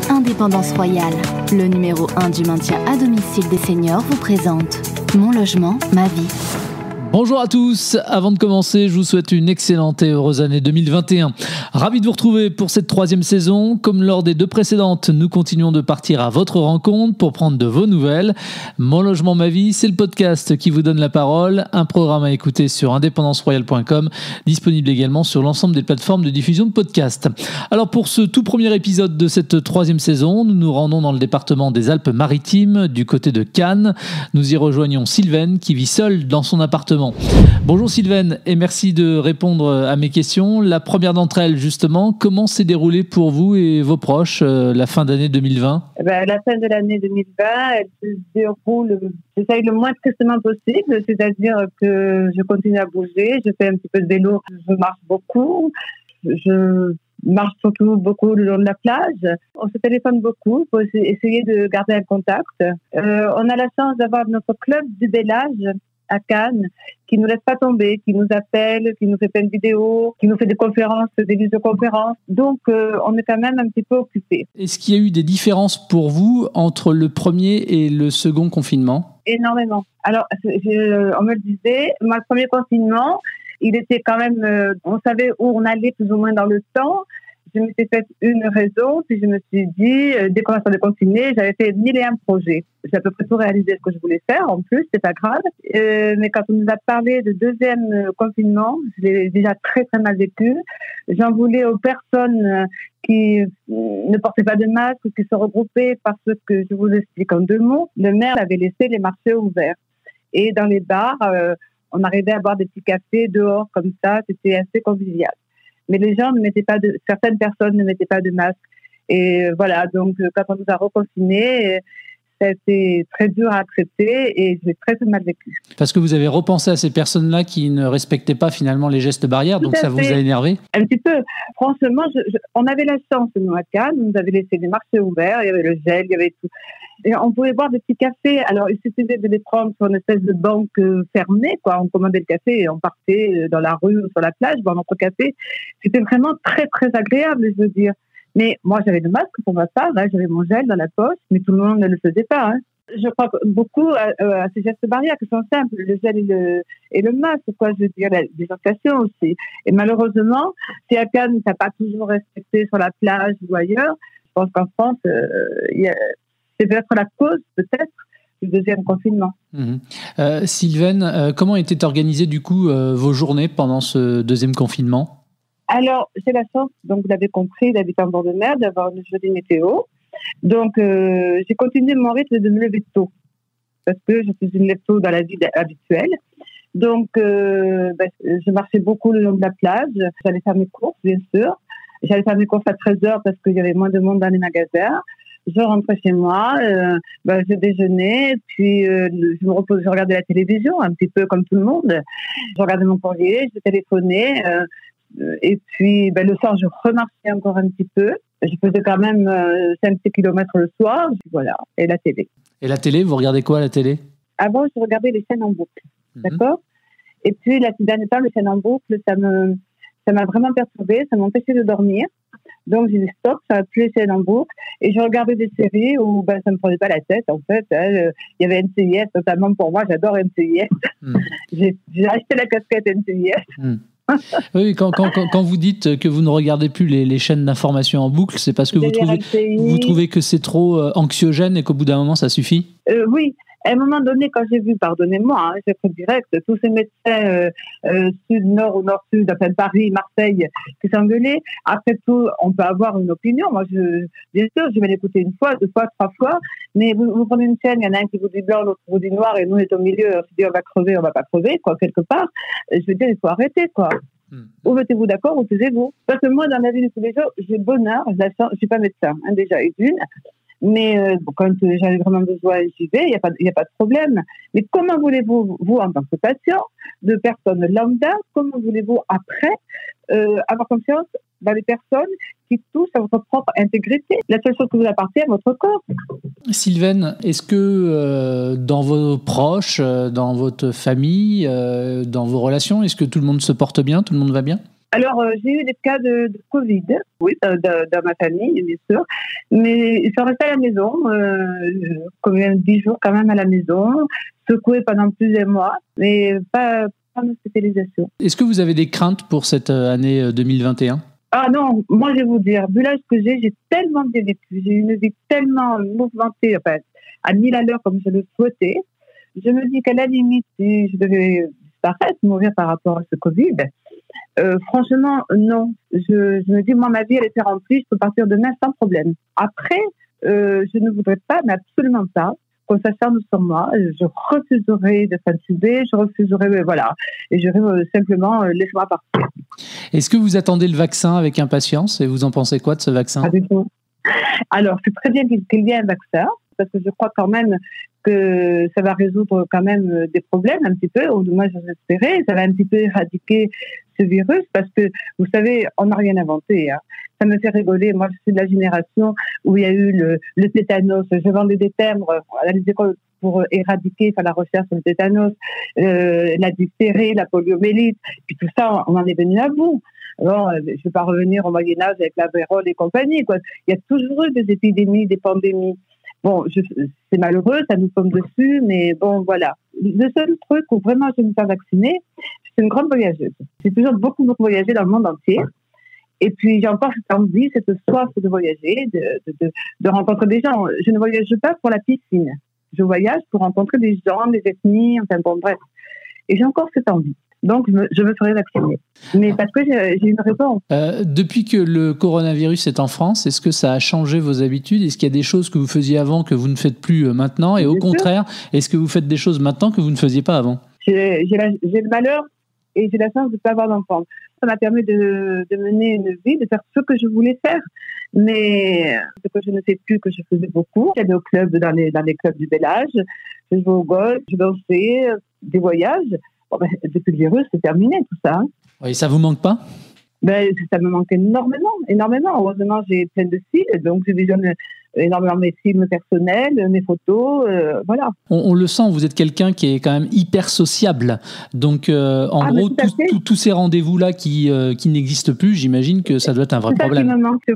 Indépendance Royale, le numéro 1 du maintien à domicile des seniors vous présente Mon logement, ma vie. Bonjour à tous, avant de commencer, je vous souhaite une excellente et heureuse année 2021. Ravi de vous retrouver pour cette 3e saison. Comme lors des 2 précédentes, nous continuons de partir à votre rencontre pour prendre de vos nouvelles. Mon logement, ma vie, c'est le podcast qui vous donne la parole, un programme à écouter sur indépendanceroyale.com, disponible également sur l'ensemble des plateformes de diffusion de podcasts. Alors pour ce tout premier épisode de cette 3e saison, nous nous rendons dans le département des Alpes-Maritimes, du côté de Cannes. Nous y rejoignons Sylvaine qui vit seule dans son appartement. Bonjour Sylvaine et merci de répondre à mes questions. La première d'entre elles justement, comment s'est déroulée pour vous et vos proches la fin d'année 2020 ? La fin de l'année 2020, elle se déroule, j'essaye le moins tristement possible, c'est-à-dire que je continue à bouger, je fais un petit peu de vélo, je marche beaucoup, je marche surtout beaucoup le long de la plage. On se téléphone beaucoup pour essayer de garder un contact. On a la chance d'avoir notre club du bel âge à Cannes, qui nous laisse pas tomber, qui nous appelle, qui nous fait plein de vidéos, qui nous fait des conférences, des visioconférences. Donc, on est quand même un petit peu occupés. Est-ce qu'il y a eu des différences pour vous entre le premier et le second confinement ? Énormément. Alors, on me le disait, moi, le premier confinement, il était quand même, on savait où on allait plus ou moins dans le temps. Je m'étais fait une raison, puis je me suis dit, dès qu'on a déconfiné, j'avais fait 1001 projets. J'ai à peu près tout réalisé ce que je voulais faire, en plus, c'est pas grave. Mais quand on nous a parlé de 2e confinement, je l'ai déjà très très mal vécu. J'en voulais aux personnes qui ne portaient pas de masque, qui se regroupaient parce que, je vous explique en 2 mots, le maire avait laissé les marchés ouverts. Et dans les bars, on arrivait à boire des petits cafés dehors comme ça, c'était assez convivial. Mais les gens certaines personnes ne mettaient pas de masque. Et voilà, donc quand on nous a reconfinés, ça a été très dur à accepter et j'ai très mal vécu. Parce que vous avez repensé à ces personnes-là qui ne respectaient pas finalement les gestes barrières, donc ça vous a énervé ? Un petit peu. Franchement, on avait la chance, nous, à Cannes, on nous avait laissé des marchés ouverts, il y avait le gel, il y avait tout. Et on pouvait boire des petits cafés. Alors, il suffisait de les prendre sur une espèce de banque fermée, quoi. On commandait le café et on partait dans la rue ou sur la plage boire notre café. C'était vraiment très, très agréable, je veux dire. Mais moi, j'avais le masque pour ma part, hein, j'avais mon gel dans la poche, mais tout le monde ne le faisait pas. Hein. Je crois beaucoup à ces gestes barrières qui sont simples, le gel et le masque, quoi, je veux dire, la désinfection aussi. Et malheureusement, si à Cannes, tu n'as pas toujours respecté sur la plage ou ailleurs, je pense qu'en France, c'est peut-être la cause, peut-être, du 2e confinement. Sylvaine, comment étaient organisées du coup vos journées pendant ce 2e confinement ? Alors, j'ai la chance, donc vous l'avez compris, d'habiter en bord de mer, d'avoir une jolie météo. Donc, j'ai continué mon rythme de me lever tôt, parce que je suis une lève tôt dans la vie habituelle. Donc, je marchais beaucoup le long de la plage. J'allais faire mes courses, bien sûr. J'allais faire mes courses à 13h parce qu'il y avait moins de monde dans les magasins. Je rentrais chez moi, je déjeunais, puis je me reposais, je regardais la télévision, un petit peu comme tout le monde. Je regardais mon courrier, je téléphonais, et puis le soir, je remarchais encore un petit peu. Je faisais quand même 5 kilomètres le soir, voilà, et la télé. Et la télé, vous regardez quoi à la télé ? Avant, je regardais les chaînes en boucle, d'accord ? Et puis, la dernière temps, les chaînes en boucle, ça m'a vraiment perturbée, ça m'empêchait de dormir. Donc, j'ai dit stop, ça n'a plus les chaînes en boucle. Et je regardais des séries où ça ne me prenait pas la tête, en fait. Il y avait NCIS, notamment pour moi, j'adore NCIS. J'ai acheté la casquette NCIS. Oui, quand vous dites que vous ne regardez plus les chaînes d'information en boucle, c'est parce que vous trouvez que c'est trop anxiogène et qu'au bout d'un moment, ça suffit ? Oui. À un moment donné, quand j'ai vu, pardonnez-moi, j'ai pris direct, tous ces médecins sud-nord ou nord-sud, enfin Paris, Marseille, qui s'engueulaient, après tout, on peut avoir une opinion. Moi, bien sûr, je vais l'écouter 1 fois, 2 fois, 3 fois, mais vous prenez une chaîne, il y en a un qui vous dit blanc, l'autre vous dit noir, et nous, on est au milieu, on se dit on va crever, on va pas crever, quoi, quelque part. Je veux dire, il faut arrêter, quoi. Ou mettez-vous d'accord, ou taisez-vous. Parce que moi, dans la vie de tous les jours, j'ai le bonheur, je suis pas médecin, déjà, et d'une. Mais quand j'en ai vraiment besoin, j'y vais, il n'y a pas de problème. Mais comment voulez-vous, vous, en tant que patient, de personnes lambda, comment voulez-vous, après, avoir confiance dans les personnes qui touchent à votre propre intégrité ? La seule chose qui vous appartient à votre corps. Sylvaine, est-ce que dans vos proches, dans votre famille, dans vos relations, est-ce que tout le monde se porte bien, tout le monde va bien ? Alors, j'ai eu des cas de Covid, oui, dans ma famille, bien sûr, mais ils sont restés à la maison, quand même 10 jours quand même à la maison, secoués pendant plusieurs mois, mais pas d'hospitalisation. Est-ce que vous avez des craintes pour cette année 2021 ? Ah non, moi je vais vous dire, vu l'âge que j'ai tellement bien vécu, j'ai une vie tellement mouvementée, enfin, à 1000 à l'heure comme je le souhaitais. Je me dis qu'à la limite, si je devais disparaître, mourir par rapport à ce Covid, franchement, non. Je me dis, moi, ma vie, elle était remplie, je peux partir demain sans problème. Après, je ne voudrais pas, mais absolument pas, qu'on s'acharne sur moi. Je refuserai de s'intuber, je refuserai, voilà. Et je dirais simplement, laisse-moi partir. Est-ce que vous attendez le vaccin avec impatience et vous en pensez quoi de ce vaccin ? Pas du tout. Alors, c'est très bien qu'il y ait un vaccin, parce que je crois quand même que ça va résoudre quand même des problèmes un petit peu, ou du moins j'espérais, ça va un petit peu éradiquer ce virus, parce que, vous savez, on n'a rien inventé. Hein. Ça me fait rigoler. Moi, je suis de la génération où il y a eu le tétanos. Je vendais des timbres à les écoles pour éradiquer, faire la recherche sur le tétanos, la diphtérie, la poliomyélite, puis tout ça, on en est venu à bout. Alors, je ne vais pas revenir au Moyen-Âge avec la vérole et compagnie, quoi. Il y a toujours eu des épidémies, des pandémies. Bon, c'est malheureux, ça nous tombe dessus, mais bon, voilà. Le seul truc où vraiment je me fais vacciner, c'est une grande voyageuse. J'ai toujours beaucoup voyagé dans le monde entier. Et puis, j'ai encore cette envie, cette soif de voyager, de rencontrer des gens. Je ne voyage pas pour la piscine. Je voyage pour rencontrer des gens, des ethnies, enfin bon, bref. Et j'ai encore cette envie. Donc, je me ferai vacciner. Mais parce que j'ai une raison. Depuis que le coronavirus est en France, est-ce que ça a changé vos habitudes ? Est-ce qu'il y a des choses que vous faisiez avant que vous ne faites plus maintenant ? Et au contraire, est-ce que vous faites des choses maintenant que vous ne faisiez pas avant ? J'ai le malheur et j'ai la chance de ne pas avoir d'enfant. Ça m'a permis de mener une vie, de faire ce que je voulais faire. Mais ce que je ne fais plus, que je faisais beaucoup. J'allais au club, dans les clubs du bel âge. Je jouais au golf, je dansais, des voyages. Bon, depuis le virus, c'est terminé tout ça. Et ça vous manque pas ? Ça me manque énormément. Heureusement, j'ai plein de styles, donc je visionne énormément mes films personnels, mes photos, voilà. On le sent, vous êtes quelqu'un qui est quand même hyper sociable. Donc, en gros, tous ces rendez-vous-là qui n'existent plus, j'imagine que ça doit être un vrai problème. Ça qui me manque, c'est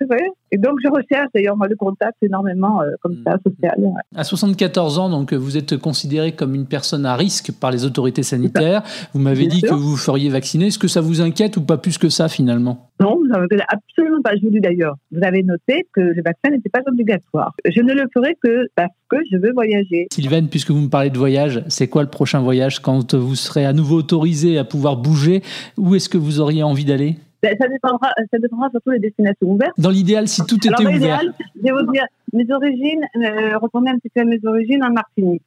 vrai. Et donc, je recherche d'ailleurs moi, le contact énormément comme ça, social. Ouais. À 74 ans, donc, vous êtes considéré comme une personne à risque par les autorités sanitaires. Vous m'avez dit que vous feriez vacciner. Est-ce que ça vous inquiète ou pas plus que ça, finalement ? Non, absolument pas. Je vous dis d'ailleurs, vous avez noté que le vaccin n'était pas obligatoire. Je ne le ferai que parce que je veux voyager. Sylvaine, puisque vous me parlez de voyage, c'est quoi le prochain voyage quand vous serez à nouveau autorisé à pouvoir bouger ? Où est-ce que vous auriez envie d'aller ? Ça dépendra surtout des destinations ouvertes. Dans l'idéal, si tout était ouvert. L'idéal, je vais vous dire, mes origines, retourner un petit peu à mes origines en Martinique.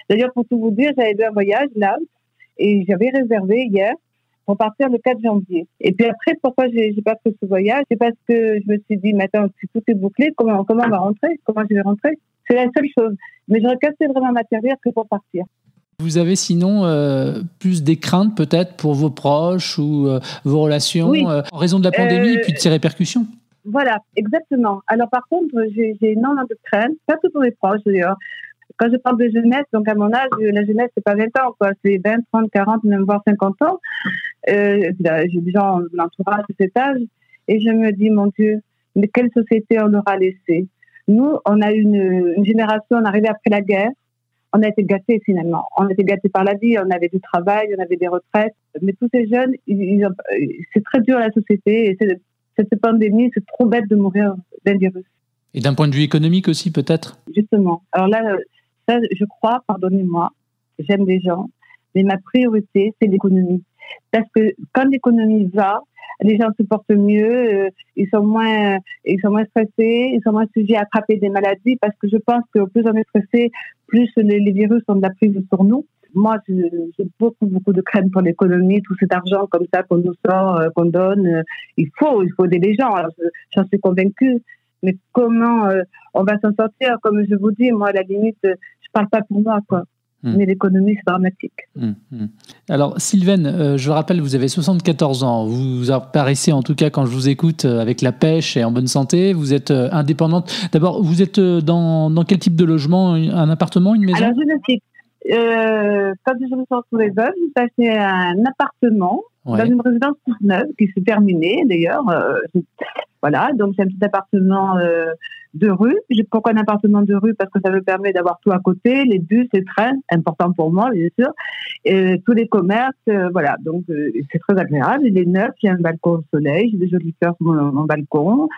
D'ailleurs, pour tout vous dire, j'avais eu un voyage là et j'avais réservé hier pour partir le 4 janvier. Et puis après, pourquoi j'ai pas fait ce voyage ? C'est parce que je me suis dit, mais attends, si tout est bouclé, comment on va rentrer ? Comment je vais rentrer ? C'est la seule chose. Mais j'aurais cassé vraiment ma carrière que pour partir. Vous avez sinon plus des craintes peut-être pour vos proches ou vos relations en raison de la pandémie et puis de ses répercussions ? Voilà, exactement. Alors par contre, j'ai énormément de craintes, pas que pour mes proches d'ailleurs. Quand je parle de jeunesse, donc à mon âge, la jeunesse, c'est pas 20 ans, quoi. C'est 20, 30, 40, même voire 50 ans. J'ai des gens de l'entourage de cet âge. Et je me dis, mon Dieu, mais quelle société on aura laissé ? Nous, on a une génération, on est arrivé après la guerre. On a été gâtés finalement. On a été gâtés par la vie, on avait du travail, on avait des retraites. Mais tous ces jeunes, c'est très dur la société. Et cette pandémie, c'est trop bête de mourir d'un virus. Et d'un point de vue économique aussi, peut-être ? Justement. Alors là, ça, je crois, pardonnez-moi, j'aime les gens, mais ma priorité, c'est l'économie. Parce que quand l'économie va, les gens se portent mieux, ils sont moins stressés, ils sont moins sujets à attraper des maladies, parce que je pense que plus on est stressé, plus les virus ont de la prise sur nous. Moi, j'ai beaucoup de crainte pour l'économie, tout cet argent comme ça qu'on nous sort, qu'on donne. Il faut aider les gens, alors, j'en suis convaincue. Mais comment on va s'en sortir ? Comme je vous dis, moi, à la limite, je parle pas pour moi, quoi. Mais l'économie, c'est dramatique. Alors, Sylvaine, je rappelle, vous avez 74 ans. Vous apparaissez, en tout cas, quand je vous écoute, avec la pêche et en bonne santé. Vous êtes indépendante. D'abord, vous êtes dans quel type de logement ? Un appartement, une maison ? Alors, je ne sais. quand je me suis retrouvée veuve, j'ai acheté un appartement dans une résidence toute neuve qui s'est terminée d'ailleurs. Voilà, donc c'est un petit appartement de rue. Pourquoi un appartement de rue? Parce que ça me permet d'avoir tout à côté, les bus, les trains, important pour moi bien sûr, et tous les commerces, voilà. Donc c'est très agréable. Il est neuf, il y a un balcon au soleil, j'ai des jolies fleurs sur mon balcon.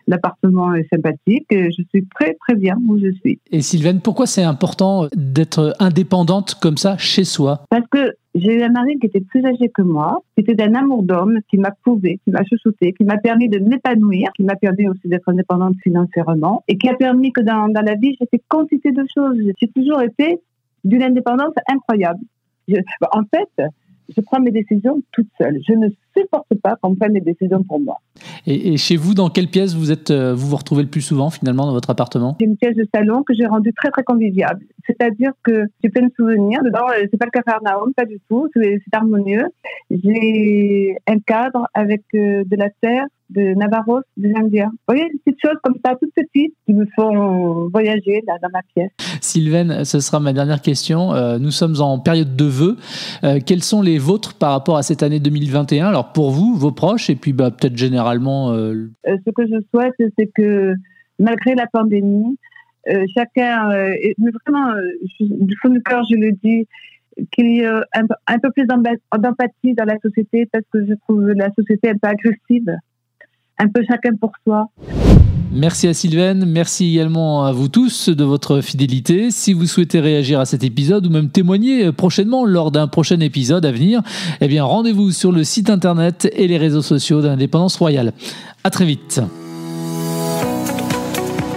L'appartement est sympathique. Je suis très très bien où je suis. Et Sylvaine, pourquoi c'est important d'être indépendante comme ça chez soi? Parce que j'ai eu un mari qui était plus âgé que moi, qui était d'un amour d'homme, qui m'a couvé, qui m'a chouchouté, qui m'a permis de m'épanouir, qui m'a permis aussi d'être indépendante financièrement, et qui a permis que dans la vie, j'ai fait quantité de choses. J'ai toujours été d'une indépendance incroyable. En fait, je prends mes décisions toute seule. Je ne supporte pas qu'on prenne les décisions pour moi. Et chez vous, dans quelle pièce vous retrouvez le plus souvent finalement dans votre appartement? C'est une pièce de salon que j'ai rendue très très conviviale. C'est-à-dire que j'ai plein de souvenirs. Dedans, c'est pas le Capharnaüm, pas du tout. C'est harmonieux. J'ai un cadre avec de la terre, de Navarros, des Indiens. Vous voyez, des petites choses comme ça, toutes petites, qui me font voyager là dans ma pièce. Sylvaine, ce sera ma dernière question. Nous sommes en période de vœux. Quels sont les vôtres par rapport à cette année 2021? Alors pour vous, vos proches, et puis peut-être généralement... Ce que je souhaite, c'est que malgré la pandémie, chacun, mais vraiment, du fond du cœur, je le dis, qu'il y ait un peu plus d'empathie dans la société, parce que je trouve la société un peu agressive, un peu chacun pour soi. Merci à Sylvaine, merci également à vous tous de votre fidélité. Si vous souhaitez réagir à cet épisode ou même témoigner prochainement lors d'un prochain épisode à venir, eh bien rendez-vous sur le site internet et les réseaux sociaux d'Indépendance Royale. À très vite.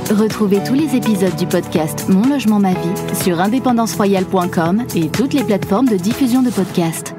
Retrouvez tous les épisodes du podcast Mon Logement Ma Vie sur indépendanceroyale.com et toutes les plateformes de diffusion de podcasts.